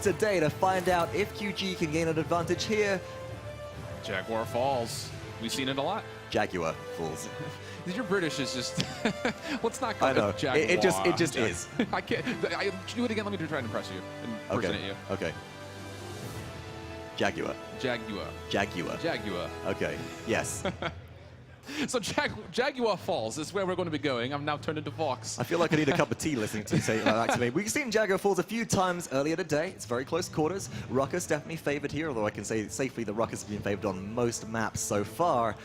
today to find out if QG can gain an advantage here. Jaguar falls. We've seen it a lot. Jaguar falls. Your British is just... Let's not go I know. to Jaguar. It just is. I can't... do it again. Let me try to impress you and impersonate you. Okay. Jaguar. Jaguar. Jaguar. Jaguar. Okay. Yes. So Jaguar Falls is where we're going to be going. I'm now turned into Vox. I feel like I need a cup of tea listening to you say that to me. We've seen Jaguar Falls a few times earlier today. It's very close quarters. Ruckus definitely favored here, although I can say safely the Ruckus has been favored on most maps so far.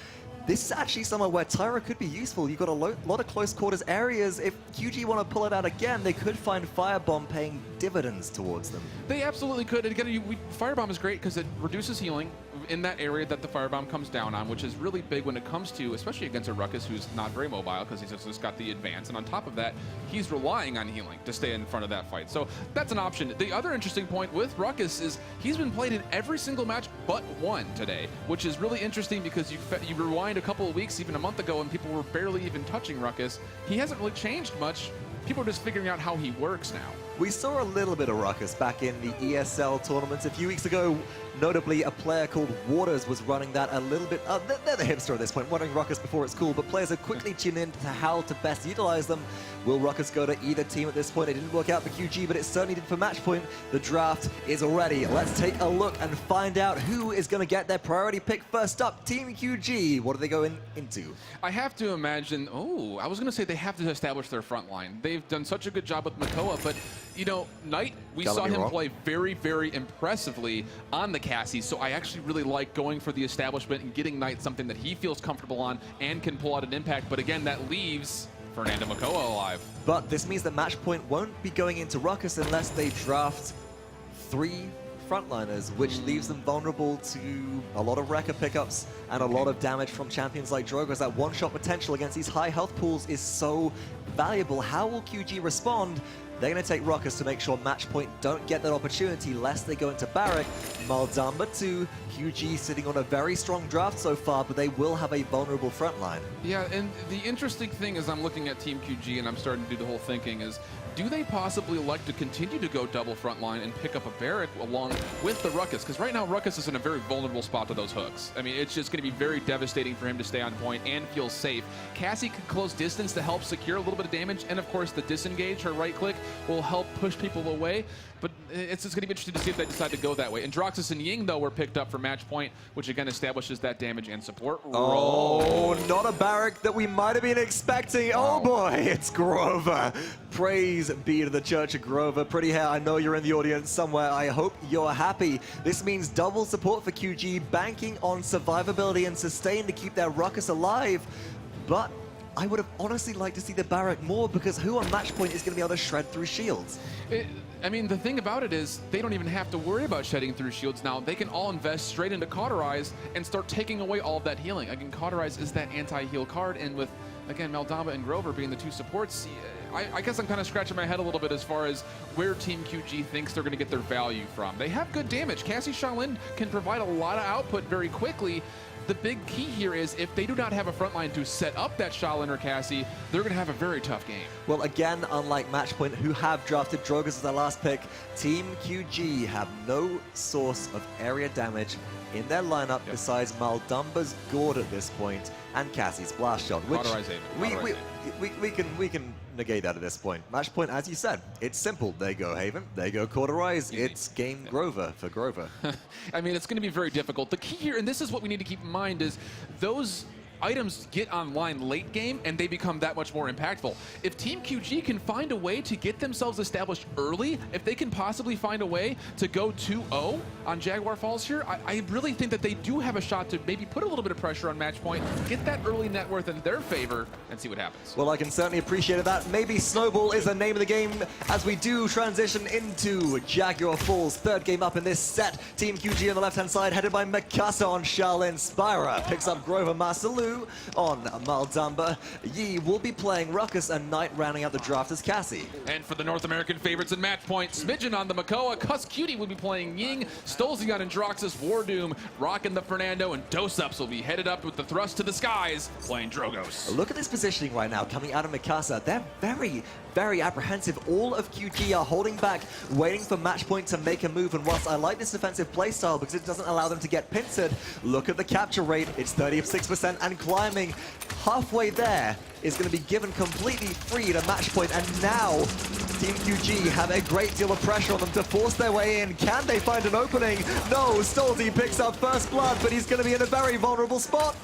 This is actually somewhere where Tyra could be useful. You've got a lot of close quarters areas. If QG want to pull it out again, they could find Firebomb paying dividends towards them. They absolutely could. And again, Firebomb is great because it reduces healing in that area that the Firebomb comes down on, which is really big when it comes to, especially against a Ruckus who's not very mobile because he's just got the advance. And on top of that, he's relying on healing to stay in front of that fight. So that's an option. The other interesting point with Ruckus is he's been played in every single match but one today, which is really interesting because you rewind a couple of weeks, even a month ago, and people were barely even touching Ruckus. He hasn't really changed much. People are just figuring out how he works now. We saw a little bit of Ruckus back in the ESL tournaments a few weeks ago. Notably, a player called Waters was running that a little bit. They're the hipster at this point, running Ruckus before it's cool, but players are quickly tuned in to how to best utilize them. Will Ruckus go to either team at this point? It didn't work out for QG, but it certainly did for Matchpoint. The draft is ready. Let's take a look and find out who is going to get their priority pick first up. Team QG, what are they going into? I have to imagine, I was going to say they have to establish their front line. They've done such a good job with Makoa, but, you know, Knight, we saw him play very, very impressively on the Cassie, so I actually really like going for the establishment and getting Knight something that he feels comfortable on and can pull out an impact, but again, that leaves Fernando Makoa alive. But this means that Matchpoint won't be going into Ruckus unless they draft 3 frontliners, which leaves them vulnerable to a lot of Wrecker pickups and a lot of damage from champions like Drogoz. That one-shot potential against these high health pools is so valuable. How will QG respond? They're going to take Ruckus to make sure Matchpoint don't get that opportunity lest they go into Barrack. Maldamba too. QG sitting on a very strong draft so far, but they will have a vulnerable front line. Yeah, and the interesting thing is I'm looking at Team QG and I'm starting to do the whole thinking is, do they possibly like to continue to go double front line and pick up a Barrack along with the Ruckus? Because right now Ruckus is in a very vulnerable spot to those hooks. I mean, it's just going to be very devastating for him to stay on point and feel safe. Cassie can close distance to help secure a little bit of damage, and of course the disengage, her right click, will help push people away. But it's just going to be interesting to see if they decide to go that way. Androxus and Ying, though, were picked up for Matchpoint, which again establishes that damage and support. Oh, not a Barrack that we might have been expecting. Oh boy, it's Grover. Praise be to the Church of Grover. Pretty hair, I know you're in the audience somewhere. I hope you're happy. This means double support for QG, banking on survivability and sustain to keep their Ruckus alive. But I would have honestly liked to see the Barrack more, because who on Matchpoint is going to be able to shred through shields? I mean, the thing about it is they don't even have to worry about shedding through shields now. They can all invest straight into Cauterize and start taking away all of that healing. Again, Cauterize is that anti-heal card, and with, again, Maldamba and Grover being the 2 supports, I guess I'm kind of scratching my head a little bit as far as where Team QG thinks they're going to get their value from. They have good damage. Cassie Shaolin can provide a lot of output very quickly. The big key here is if they do not have a front line to set up that Shaolin or Cassie, they're going to have a very tough game. Well, again, unlike Matchpoint, who have drafted Drogoz as their last pick, Team QG have no source of area damage in their lineup besides Maldamba's Gourd at this point and Cassie's Blast Shot, which we can negate that at this point. Matchpoint, as you said, it's simple. They go Haven, they go Cauterize. It's game Grover for Grover. I mean, it's going to be very difficult. The key here, and this is what we need to keep in mind, is those items get online late game and they become that much more impactful. If Team QG can find a way to get themselves established early, if they can possibly find a way to go 2-0 on Jaguar Falls here, I really think that they do have a shot to maybe put a little bit of pressure on Matchpoint, get that early net worth in their favor, and see what happens. Well, I can certainly appreciate that. Maybe Snowball is the name of the game as we do transition into Jaguar Falls. 3rd game up in this set. Team QG on the left-hand side, headed by Mikasa on Shaolin. Spyra picks up Grover Masalu. Lu on Maldumba. Yi will be playing Ruckus, and Knight rounding out the draft as Cassie. And for the North American favorites in Matchpoint, Smidgen on the Makoa, Cuss Cutie will be playing Ying, Stolzy on Androxus, Wardoom, rocking the Fernando, and Doseups will be headed up with the thrust to the skies, playing Drogos. Look at this positioning right now coming out of Mikasa. They're very apprehensive. All of QG are holding back, waiting for Matchpoint to make a move. And whilst I like this defensive playstyle because it doesn't allow them to get pincered, look at the capture rate. It's 36% and climbing. Halfway there is going to be given completely free to Matchpoint. And now Team QG have a great deal of pressure on them to force their way in. Can they find an opening? No, Stolzy picks up first blood, but he's going to be in a very vulnerable spot.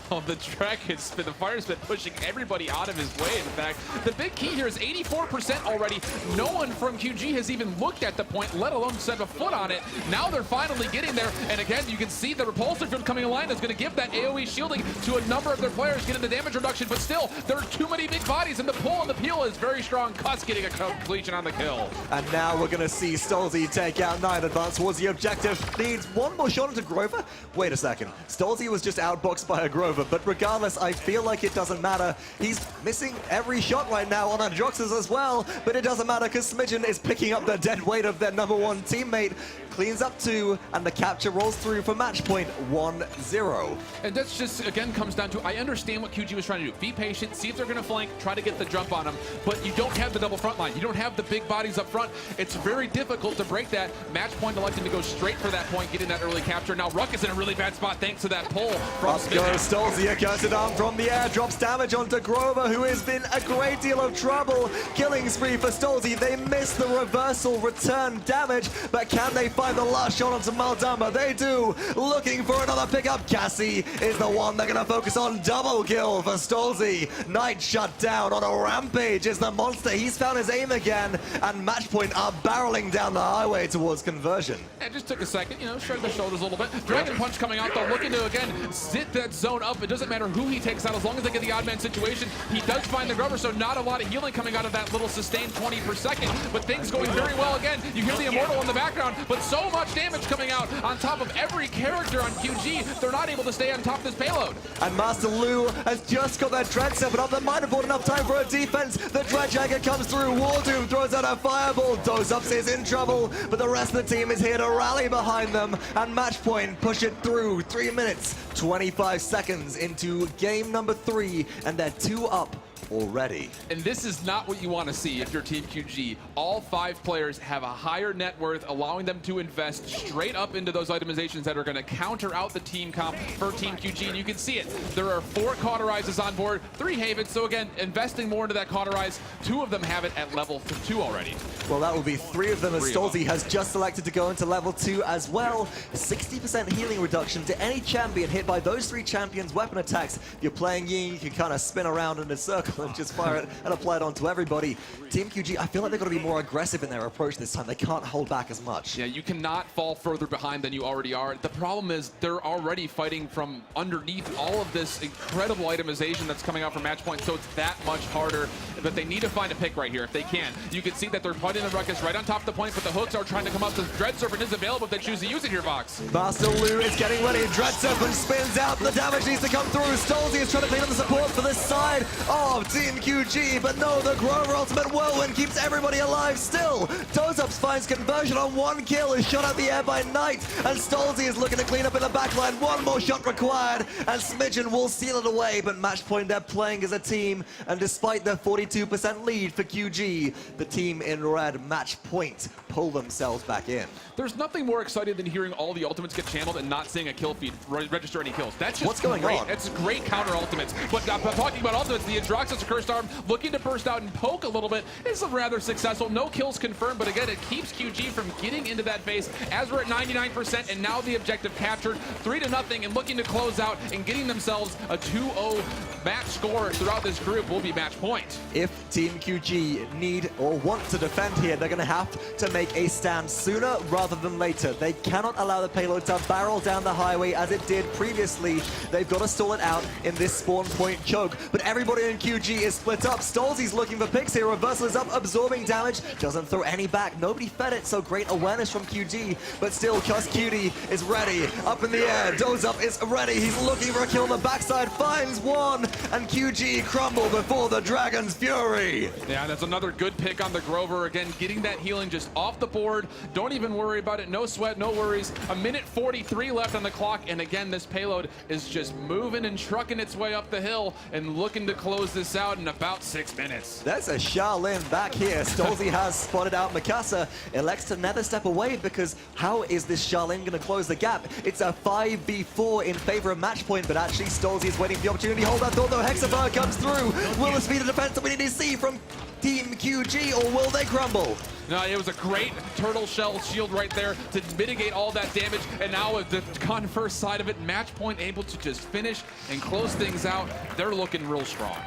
Oh, the dragon spin, the fire spin pushing everybody out of his way. In fact, the big key here is 84% already. No one from QG has even looked at the point, let alone set a foot on it. Now they're finally getting there. And again, you can see the repulsor field coming online is going to give that AoE shielding to a number of their players, getting the damage reduction. But still, there are too many big bodies, and the pull and the peel is very strong. Cuss getting a completion on the kill. And now we're going to see Stolzy take out Knight, advance towards the objective. Needs one more shot into Grover. Wait a second. Stolzy was just outboxed by a Grover, but regardless, I feel like it doesn't matter. He's missing every shot right now on Androxus as well, but it doesn't matter because Smidgen is picking up the dead weight of their #1 teammate. Cleans up 2, and the capture rolls through for Matchpoint 1-0. And that's just, again, comes down to, I understand what QG was trying to do. Be patient, see if they're going to flank, try to get the jump on them, but you don't have the double front line. You don't have the big bodies up front. It's very difficult to break that. Matchpoint electing to go straight for that point, getting that early capture. Now Ruckus in a really bad spot thanks to that pull from Up goes Stolzy, a cursed arm from the air, drops damage onto Grover, who has been a great deal of trouble. Killing spree for Stolzy. They miss the reversal return damage, but can they find the last shot onto Maldumba? They do. Looking for another pickup. Cassie is the one they're going to focus on. Double kill for Stolzy. Knight shut down on a rampage is the monster. He's found his aim again, and Matchpoint are barreling down the highway towards conversion. It just took a second, shrug the shoulders a little bit. Dragon Punch coming out though, looking to again zit that zone up. It doesn't matter who he takes out as long as they get the odd man situation. He does find the Grover, so not a lot of healing coming out of that little sustained 20 per second, but things going very well again. You hear the Immortal in the background, but so much damage coming out on top of every character on QG. They're not able to stay on top of this payload. And Master Lu has just got that Dread Serpent up. That might have bought enough time for a defense. The Dreadjagger comes through. Wardoom throws out a fireball. Doseups is in trouble, but the rest of the team is here to rally behind them. And Matchpoint push it through. 3 minutes, 25 seconds into game number 3, and they're 2 up already. And this is not what you want to see if you're Team QG. All 5 players have a higher net worth, allowing them to invest straight up into those itemizations that are going to counter out the team comp for Team QG. And you can see it. There are 4 cauterizes on board, 3 Havens. So again, investing more into that cauterize. 2 of them have it at level 2 already. Well, that will be 3 of them, as Stolzy has just selected to go into level 2 as well. 60% healing reduction to any champion hit by those 3 champions' weapon attacks. If you're playing Ying, you can kind of spin around in a circle and just fire it and apply it onto everybody. Team QG, I feel like they've got to be more aggressive in their approach this time. They can't hold back as much. Yeah, you cannot fall further behind than you already are. The problem is they're already fighting from underneath all of this incredible itemization that's coming out from Matchpoint, so it's that much harder. But they need to find a pick right here if they can. You can see that they're putting the Ruckus right on top of the point, but the hooks are trying to come up. The Dread Serpent is available if they choose to use it here, Vox. Master Lu is getting ready. Dread Serpent spins out. The damage needs to come through. Stolzy is trying to clean up the support for this side of Team QG, but no, the Grover Ultimate Whirlwind keeps everybody alive still. Doseups finds conversion on 1 kill, is shot out the air by Knight, and Stolzy is looking to clean up in the backline. 1 more shot required, and Smidgen will seal it away, but Matchpoint, they're playing as a team, and despite their 42% lead for QG, the team in red, Matchpoint, pull themselves back in. There's nothing more exciting than hearing all the ultimates get channeled and not seeing a kill feed register any kills. That's just what's going on. It's great counter ultimates. But talking about ultimates, the Androxus Cursed Arm looking to burst out and poke a little bit is rather successful. No kills confirmed, but again, it keeps QG from getting into that phase as we're at 99%, and now the objective captured 3-0 and looking to close out and getting themselves a 2-0 match score throughout this group will be match point. If Team QG need or want to defend here, they're going to have to make a stand sooner rather than later. They cannot allow the payload to barrel down the highway as it did previously. They've got to stall it out in this spawn point choke. But everybody in QG QG is split up. Stolzy's looking for picks here. Reversal is up, absorbing damage. Doesn't throw any back. Nobody fed it, so great awareness from QG. But still, Cuss Cutie is ready. Up in the air. Doze Up is ready. He's looking for a kill on the backside. Finds one. And QG crumble before the Dragon's Fury. Yeah, that's another good pick on the Grover. Again, getting that healing just off the board. Don't even worry about it. No sweat, no worries. A minute 43 left on the clock. And again, this payload is just moving and trucking its way up the hill and looking to close this out in about 6 minutes. That's a Shaolin back here. Stolzy has spotted out Mikasa. Elects to nether step away because how is this Shaolin going to close the gap? It's a 5v4 in favor of Matchpoint, but actually Stolzy is waiting for the opportunity. Hold that thought though. Hexaburg comes through. Will this be the defense that we need to see from Team QG, or will they crumble? No, it was a great turtle shell shield right there to mitigate all that damage. And now with the converse side of it, Matchpoint able to just finish and close things out. They're looking real strong.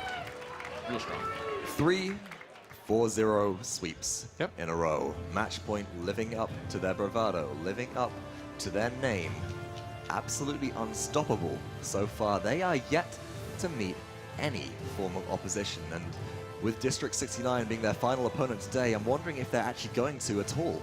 Real strong. 3-4-0 sweeps Yep. in a row. Matchpoint living up to their bravado, living up to their name. Absolutely unstoppable so far. They are yet to meet any form of opposition. And with District 69 being their final opponent today, I'm wondering if they're actually going to at all.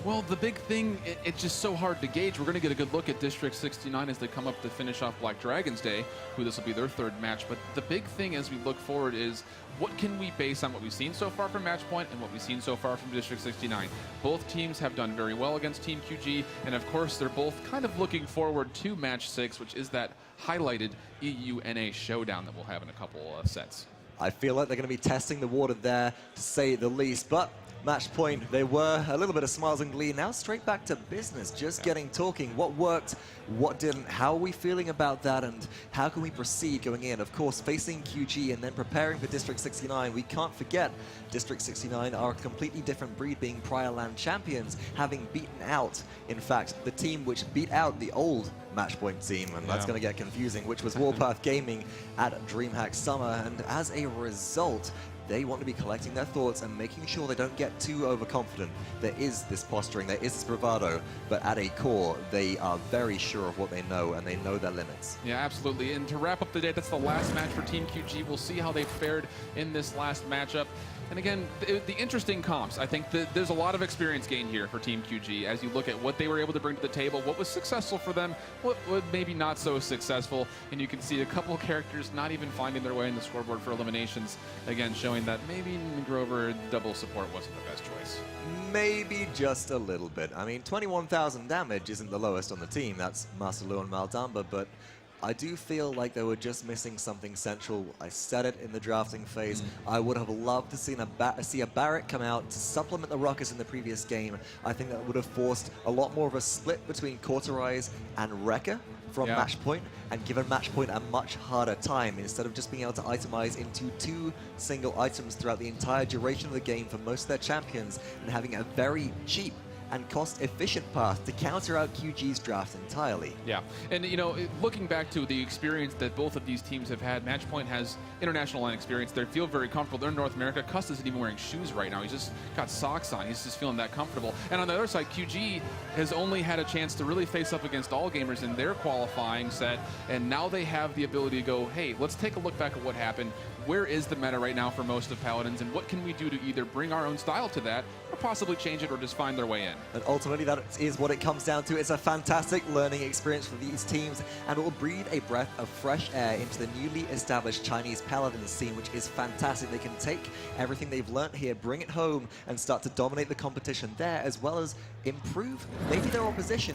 Well, the big thing, it's just so hard to gauge. We're going to get a good look at District 69 as they come up to finish off Black Dragon's Day, who this will be their third match. But the big thing as we look forward is, what can we base on what we've seen so far from Matchpoint and what we've seen so far from District 69? Both teams have done very well against Team QG, and of course, they're both kind of looking forward to Match 6, which is that highlighted EU-NA showdown that we'll have in a couple sets. I feel like they're going to be testing the water there, to say the least. But Matchpoint, they were a little bit of smiles and glee. Now straight back to business, just getting talking. What worked, what didn't, how are we feeling about that, and how can we proceed going in? Of course, facing QG and then preparing for District 69. We can't forget District 69 are a completely different breed, being prior land champions, having beaten out, in fact, the team which beat out the old Matchpoint team, and that's going to get confusing, which was Warpath Gaming at DreamHack Summer. And as a result, they want to be collecting their thoughts and making sure they don't get too overconfident. There is this posturing, there is this bravado, but at a core, they are very sure of what they know, and they know their limits. Yeah, absolutely. And to wrap up the day, that's the last match for Team QG. We'll see how they fared in this last matchup. And again, the interesting comps. I think that there's a lot of experience gained here for Team QG as you look at what they were able to bring to the table, what was successful for them, what maybe not so successful. And you can see a couple of characters not even finding their way in the scoreboard for eliminations. Again, showing that maybe Grover double support wasn't the best choice. Maybe just a little bit. I mean, 21,000 damage isn't the lowest on the team. That's Master Lu and Maldamba, but I do feel like they were just missing something central. I said it in the drafting phase. I would have loved to see a Barrett come out to supplement the Ruckus in the previous game. I think that would have forced a lot more of a split between Cauterize and Rekka from Matchpoint, and given Matchpoint a much harder time instead of just being able to itemize into 2 single items throughout the entire duration of the game for most of their champions, and having a very cheap and cost-efficient path to counter out QG's draft entirely. Yeah, and you know, looking back to the experience that both of these teams have had, Matchpoint has international line experience. They feel very comfortable. They're in North America. Cuss isn't even wearing shoes right now. He's just got socks on. He's just feeling that comfortable. And on the other side, QG has only had a chance to really face up against all gamers in their qualifying set, and now they have the ability to go, hey, let's take a look back at what happened. Where is the meta right now for most of Paladins, and what can we do to either bring our own style to that, or possibly change it, or just find their way in? And ultimately, that is what it comes down to. It's a fantastic learning experience for these teams, and it will breathe a breath of fresh air into the newly established Chinese Paladins scene, which is fantastic. They can take everything they've learned here, bring it home, and start to dominate the competition there, as well as improve maybe their opposition.